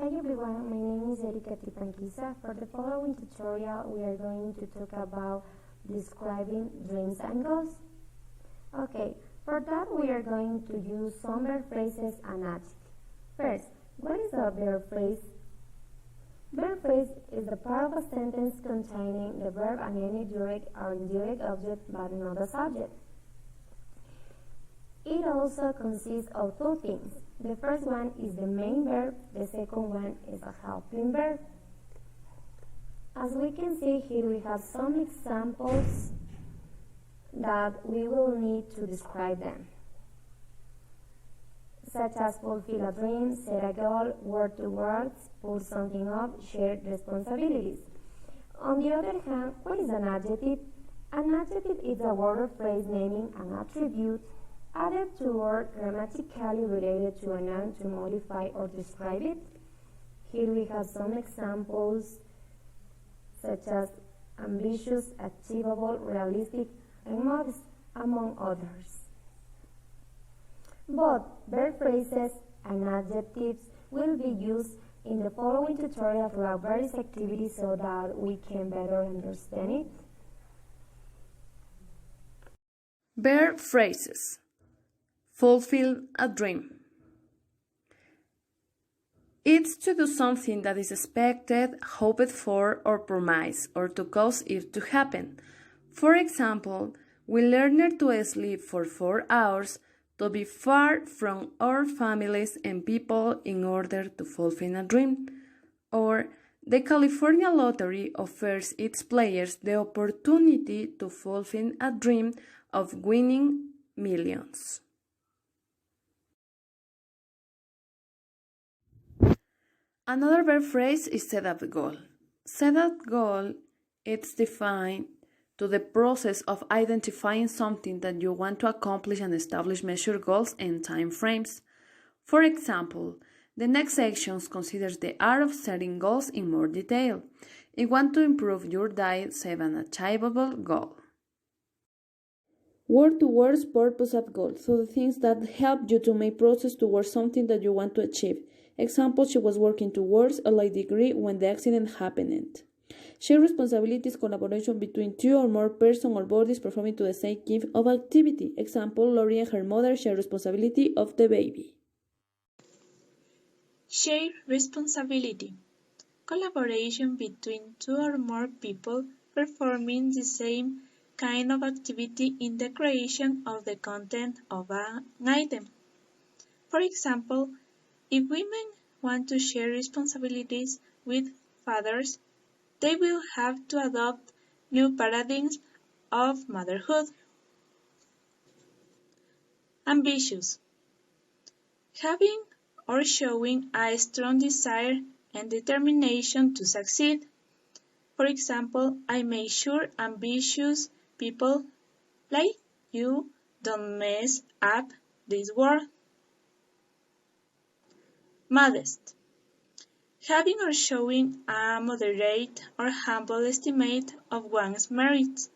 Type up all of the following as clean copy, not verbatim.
Hi everyone, my name is Erika Tipanquiza. For the following tutorial, we are going to talk about describing dreams and goals. Okay, for that we are going to use some verb phrases and adjectives. First, what is a verb phrase? Verb phrase is the part of a sentence containing the verb and any direct or indirect object but not a subject. It also consists of two things. The first one is the main verb, the second one is a helping verb. As we can see here, we have some examples that we will need to describe them, such as fulfill a dream, set a goal, word to words, pull something up, share responsibilities. On the other hand, what is an adjective? An adjective is a word or phrase naming an attribute added to or grammatically related to a noun to modify or describe it. Here we have some examples such as ambitious, achievable, realistic, and modest, among others. Both verb phrases and adjectives will be used in the following tutorial throughout various activities so that we can better understand it. Verb phrases. Fulfill a dream. It's to do something that is expected, hoped for, or promised, or to cause it to happen. For example, we learned to sleep for 4 hours to be far from our families and people in order to fulfill a dream. Or, the California Lottery offers its players the opportunity to fulfill a dream of winning millions. Another verb phrase is set a goal. Set a goal is defined to the process of identifying something that you want to accomplish and establish measured goals and time frames. For example, the next section considers the art of setting goals in more detail. If you want to improve your diet, set an achievable goal. Word towards purpose of goal, so the things that help you to make progress towards something that you want to achieve. Example, she was working towards a light degree when the accident happened. Share responsibilities, collaboration between two or more persons or bodies performing to the same kind of activity. Example, Lori and her mother share responsibility of the baby. Share responsibility. Collaboration between two or more people performing the same kind of activity in the creation of the content of an item. For example, if women want to share responsibilities with fathers, they will have to adopt new paradigms of motherhood. Ambitious. Having or showing a strong desire and determination to succeed. For example, I make sure ambitious people like you don't mess up this world. Modest. Having or showing a moderate or humble estimate of one's merits.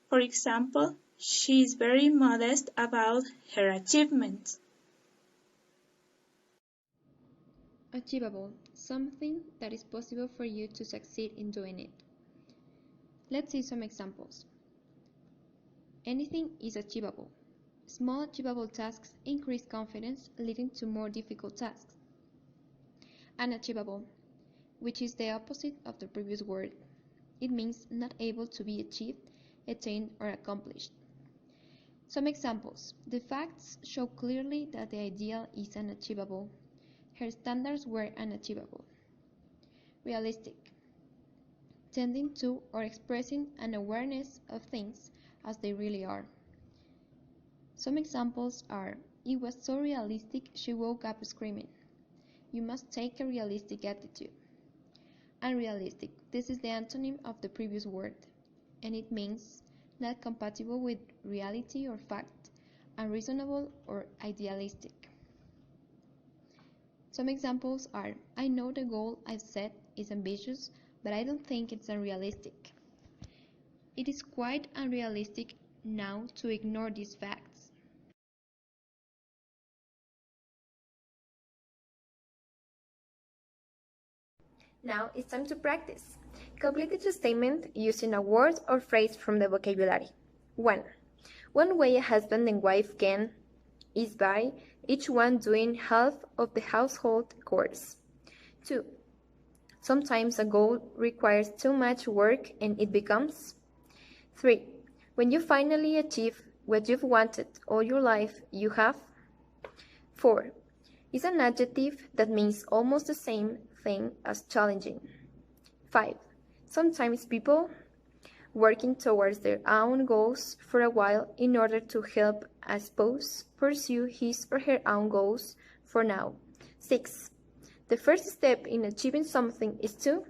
For example, she is very modest about her achievements. Achievable, something that is possible for you to succeed in doing it. Let's see some examples. Anything is achievable. Small achievable tasks increase confidence, leading to more difficult tasks. Unachievable, which is the opposite of the previous word. It means not able to be achieved, attained, or accomplished. Some examples. The facts show clearly that the ideal is unachievable. Her standards were unachievable. Realistic, tending to or expressing an awareness of things as they really are. Some examples are, it was so realistic she woke up screaming. You must take a realistic attitude. Unrealistic, this is the antonym of the previous word, and it means not compatible with reality or fact, unreasonable or idealistic. Some examples are, I know the goal I've set is ambitious, but I don't think it's unrealistic. It is quite unrealistic now to ignore these facts. Now it's time to practice. Complete each statement using a word or phrase from the vocabulary. 1. One way a husband and wife can is by each one doing half of the household chores. 2. Sometimes a goal requires too much work and it becomes. 3. When you finally achieve what you've wanted all your life, you have. 4. Is an adjective that means almost the same thing as challenging. 5. Sometimes people working towards their own goals for a while in order to help a spouse pursue his or her own goals for now. 6. The first step in achieving something is to.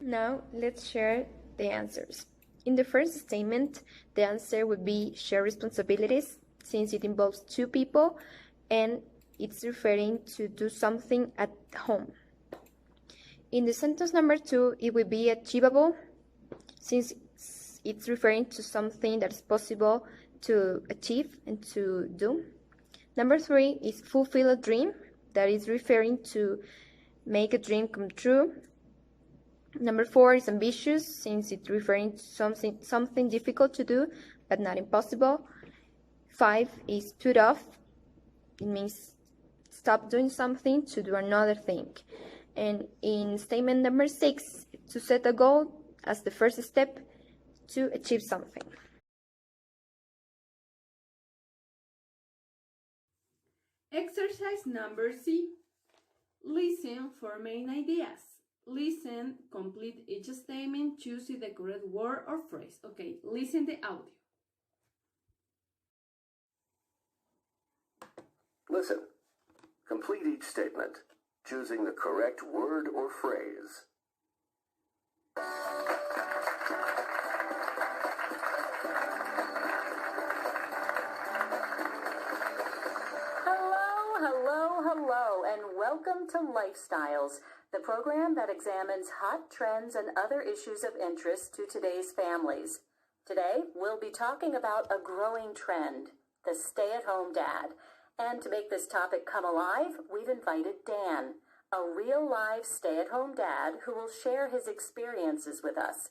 Now let's share the answers. In the first statement, the answer would be share responsibilities, since it involves two people and it's referring to do something at home. In the sentence number 2, it would be achievable, since it's referring to something that is possible to achieve and to do. Number 3 is fulfill a dream, that is referring to make a dream come true. Number 4 is ambitious, since it's referring to something difficult to do, but not impossible. 5 is put off. It means stop doing something to do another thing. And in statement number 6, to set a goal as the first step to achieve something. Exercise number C. Listen for main ideas. Listen, complete each statement, choosing the correct word or phrase. Okay, listen the audio. Listen. Complete each statement, choosing the correct word or phrase. Hello, and welcome to Lifestyles, the program that examines hot trends and other issues of interest to today's families. Today, we'll be talking about a growing trend, the stay-at-home dad. And to make this topic come alive, we've invited Dan, a real live stay-at-home dad who will share his experiences with us.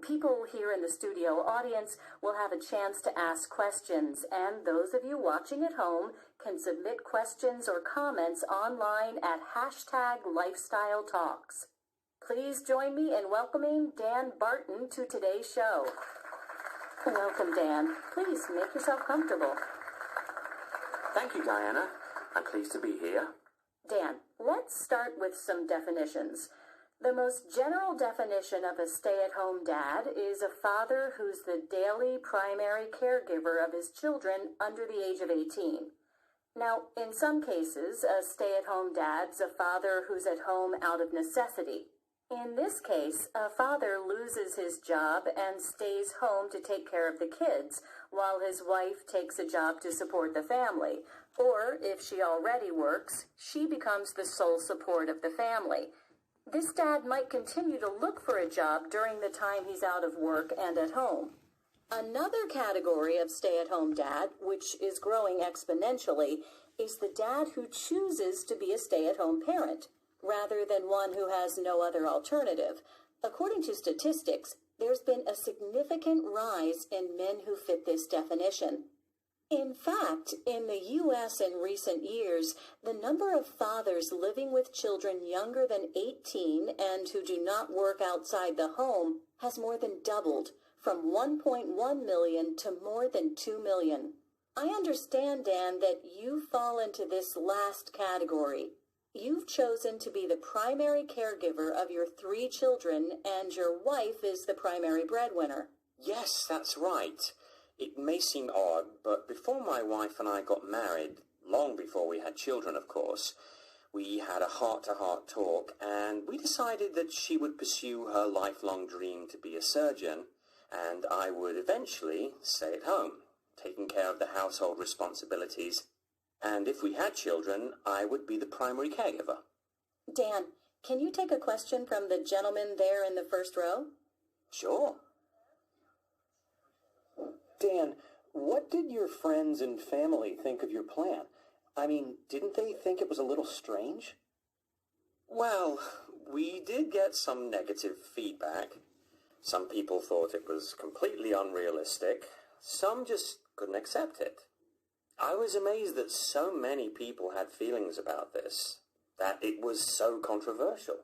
People here in the studio audience will have a chance to ask questions, and those of you watching at home can submit questions or comments online at #LifestyleTalks. Please join me in welcoming Dan Barton to today's show. Welcome, Dan. Please make yourself comfortable. Thank you, Diana. I'm pleased to be here. Dan, let's start with some definitions. The most general definition of a stay-at-home dad is a father who's the daily primary caregiver of his children under the age of 18. Now, in some cases, a stay-at-home dad's a father who's at home out of necessity. In this case, a father loses his job and stays home to take care of the kids, while his wife takes a job to support the family. Or, if she already works, she becomes the sole support of the family. This dad might continue to look for a job during the time he's out of work and at home. Another category of stay-at-home dad, which is growing exponentially, is the dad who chooses to be a stay-at-home parent, rather than one who has no other alternative. According to statistics, there's been a significant rise in men who fit this definition. In fact, in the U.S. in recent years, the number of fathers living with children younger than 18 and who do not work outside the home has more than doubled, from 1.1 million to more than 2 million. I understand, Dan, that you fall into this last category. You've chosen to be the primary caregiver of your 3 children, and your wife is the primary breadwinner. Yes, that's right. It may seem odd, but before my wife and I got married, long before we had children, of course, we had a heart-to-heart talk, and we decided that she would pursue her lifelong dream to be a surgeon, and I would eventually stay at home, taking care of the household responsibilities. And if we had children, I would be the primary caregiver. Dan, can you take a question from the gentleman there in the first row? Sure. Dan, what did your friends and family think of your plan? I mean, didn't they think it was a little strange? Well, We did get some negative feedback. Some people thought it was completely unrealistic. Some just couldn't accept it. I was amazed that so many people had feelings about this, that it was so controversial.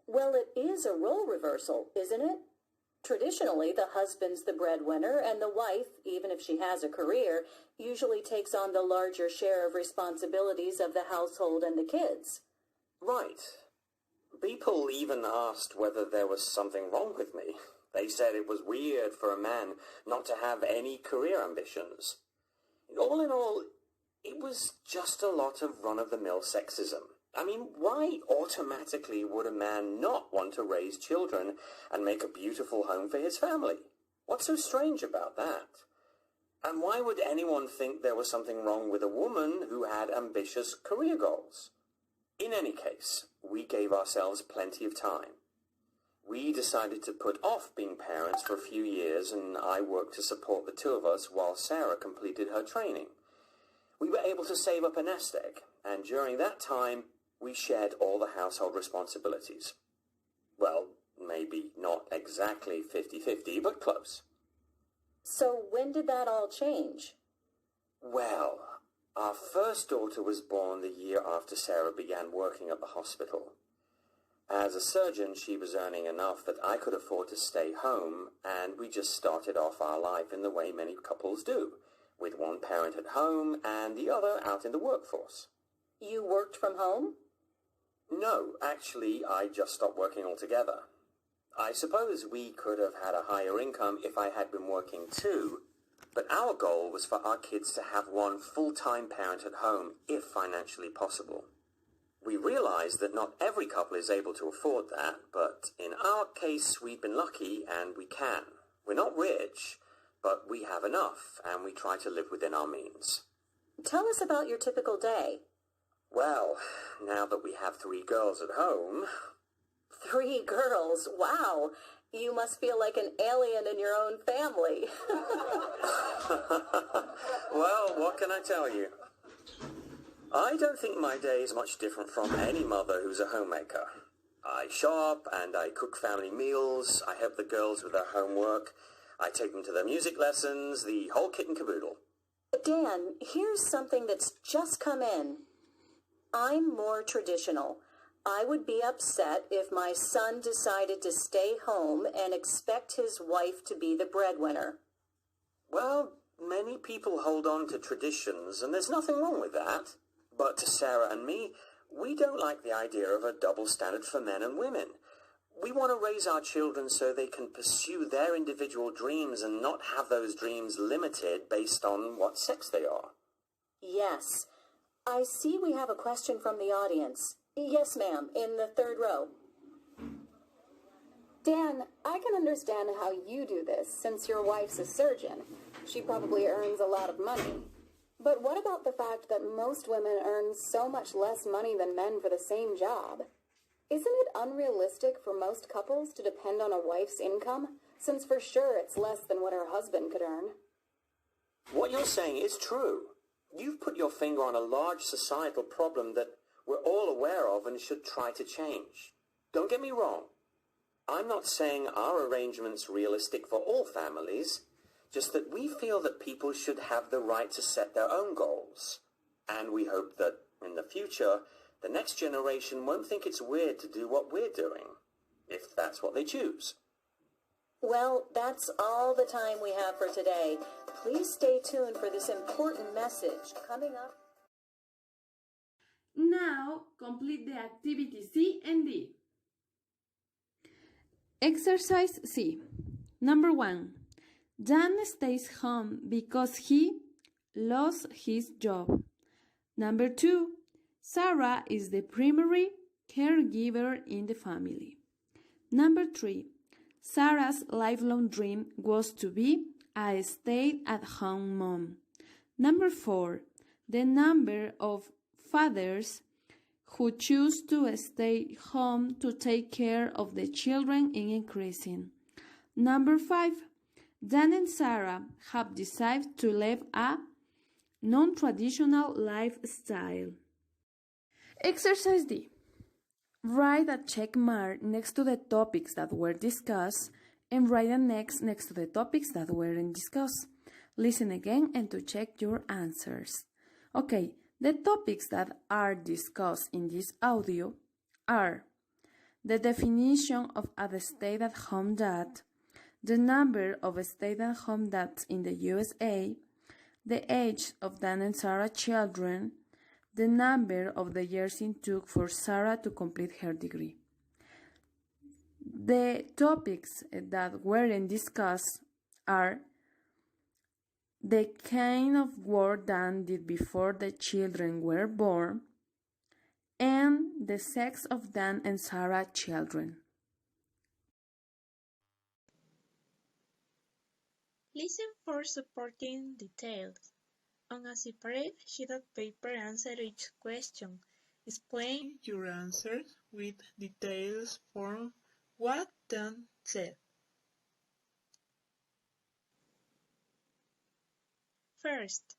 Well, it is a role reversal, isn't it? Traditionally, the husband's the breadwinner, and the wife, even if she has a career, usually takes on the larger share of responsibilities of the household and the kids. Right. People even asked whether there was something wrong with me. They said it was weird for a man not to have any career ambitions. All in all, it was just a lot of run-of-the-mill sexism. I mean, why automatically would a man not want to raise children and make a beautiful home for his family? What's so strange about that? And why would anyone think there was something wrong with a woman who had ambitious career goals? In any case, we gave ourselves plenty of time. We decided to put off being parents for a few years, and I worked to support the two of us while Sarah completed her training. We were able to save up a nest egg, and during that time, we shared all the household responsibilities. Well, maybe not exactly 50-50, but close. So when did that all change? Well, our first daughter was born the year after Sarah began working at the hospital. As a surgeon, she was earning enough that I could afford to stay home, and we just started off our life in the way many couples do, with one parent at home and the other out in the workforce. You worked from home? No, actually, I just stopped working altogether. I suppose we could have had a higher income if I had been working too, but our goal was for our kids to have one full-time parent at home, if financially possible. We realized that not every couple is able to afford that, but in our case, we've been lucky and we can. We're not rich, but we have enough, and we try to live within our means. Tell us about your typical day. Well, now that we have 3 girls at home... 3 girls? Wow! You must feel like an alien in your own family. Well, what can I tell you? I don't think my day is much different from any mother who's a homemaker. I shop and I cook family meals, I help the girls with their homework, I take them to their music lessons, the whole kit and caboodle. Dan, here's something that's just come in. I'm more traditional. I would be upset if my son decided to stay home and expect his wife to be the breadwinner. Well, many people hold on to traditions, and there's nothing wrong with that. But to Sarah and me, we don't like the idea of a double standard for men and women. We want to raise our children so they can pursue their individual dreams and not have those dreams limited based on what sex they are. Yes. I see we have a question from the audience. Yes, ma'am, in the 3rd row. Dan, I can understand how you do this since your wife's a surgeon. She probably earns a lot of money. But what about the fact that most women earn so much less money than men for the same job? Isn't it unrealistic for most couples to depend on a wife's income, since for sure it's less than what her husband could earn? What you're saying is true. You've put your finger on a large societal problem that we're all aware of and should try to change. Don't get me wrong. I'm not saying our arrangement's realistic for all families, just that we feel that people should have the right to set their own goals. And we hope that, in the future, the next generation won't think it's weird to do what we're doing, if that's what they choose. Well, that's all the time we have for today. Please stay tuned for this important message coming up. Now, complete the activity C and D. Exercise C. Number 1. Dan stays home because he lost his job. Number 2. Sarah is the primary caregiver in the family. Number 3. Sarah's lifelong dream was to be a stay-at-home mom. Number 4. The number of fathers who choose to stay home to take care of the children is increasing. Number 5. Dan and Sarah have decided to live a non-traditional lifestyle. Exercise D. Write a check mark next to the topics that were discussed and write an X next to the topics that weren't discussed. Listen again and to check your answers. Okay, the topics that are discussed in this audio are the definition of a stay-at-home dad, the number of stay-at-home dads in the USA, the age of Dan and Sarah's children, the number of the years it took for Sarah to complete her degree. The topics that weren't discussed are the kind of work Dan did before the children were born, and the sex of Dan and Sarah's children. Listen for supporting details. On a separate sheet of paper, answer each question. Explain your answers with details from what Dan said. First,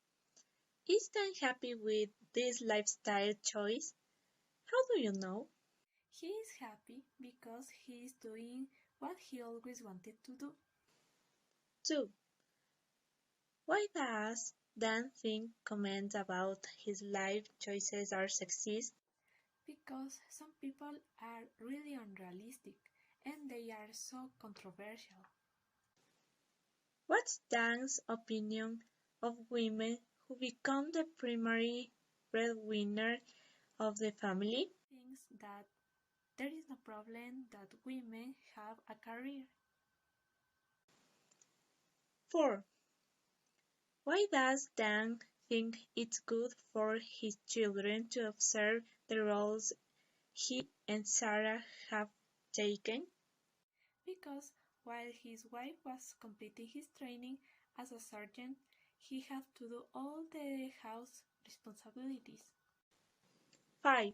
is Dan happy with this lifestyle choice? How do you know? He is happy because he is doing what he always wanted to do. 2. Why does Dan think comments about his life choices are sexist? Because some people are really unrealistic and they are so controversial. What's Dan's opinion of women who become the primary breadwinner of the family? He thinks that there is no problem that women have a career. 4. Why does Dan think it's good for his children to observe the roles he and Sarah have taken? Because while his wife was completing his training as a sergeant, he had to do all the house responsibilities. 5.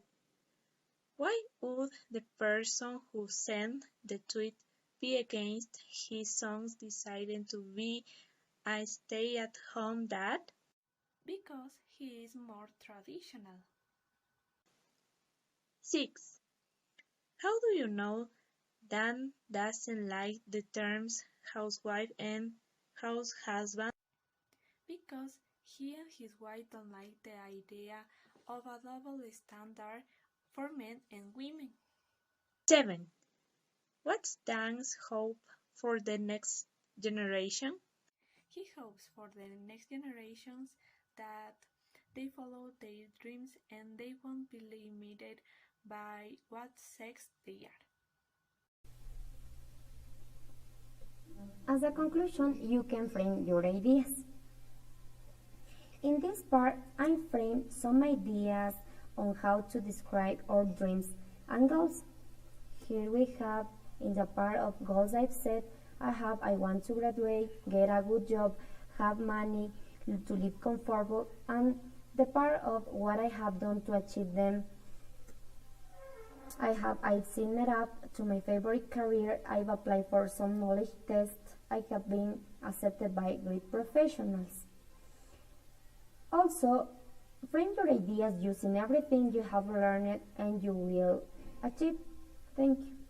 Why would the person who sent the tweet be against his son's deciding to be a stay-at-home dad? Because he is more traditional. 6. How do you know Dan doesn't like the terms housewife and house husband? Because he and his wife don't like the idea of a double standard for men and women. 7. What's Dan's hope for the next generation? He hopes for the next generations that they follow their dreams and they won't be limited by what sex they are. As a conclusion, you can frame your ideas. In this part, I framed some ideas on how to describe our dreams and goals. Here we have, in the part of goals I've said, I want to graduate, get a good job, have money, to live comfortable, and the part of what I have done to achieve them. I've seen it up to my favorite career. I've applied for some knowledge tests. I have been accepted by great professionals. Also, frame your ideas using everything you have learned and you will achieve. Thank you.